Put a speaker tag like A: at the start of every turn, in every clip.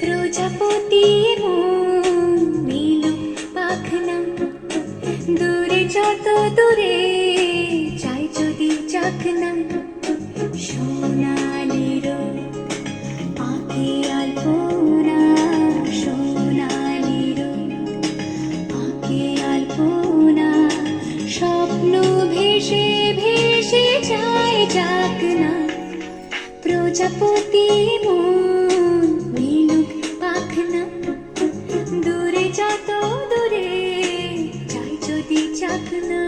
A: প্রজাপতির মন নীল পাখনা, দূরে যত দূরে চাই যদি চাকনা, সোনালি রোদ আঁকে আলপনা, সোনালি রোদ আঁকে আলপনা, স্বপ্ন ভেসে ভেসে যায় চাকনা। প্রজাপতি মন মিলুক পাখনা, দূরে যত দূরে চাই যদি চাকনা।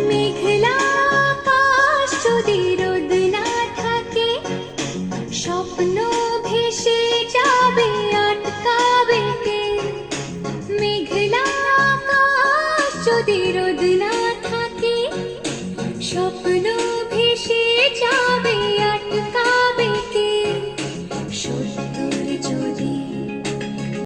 A: মেঘলা আকাশ যদি রোদ না থাকে, স্বপ্ন ভেসে যাবে আটকাবে কে? মেঘলা আকাশ যদি রোদ না থাকে, স্বপ্ন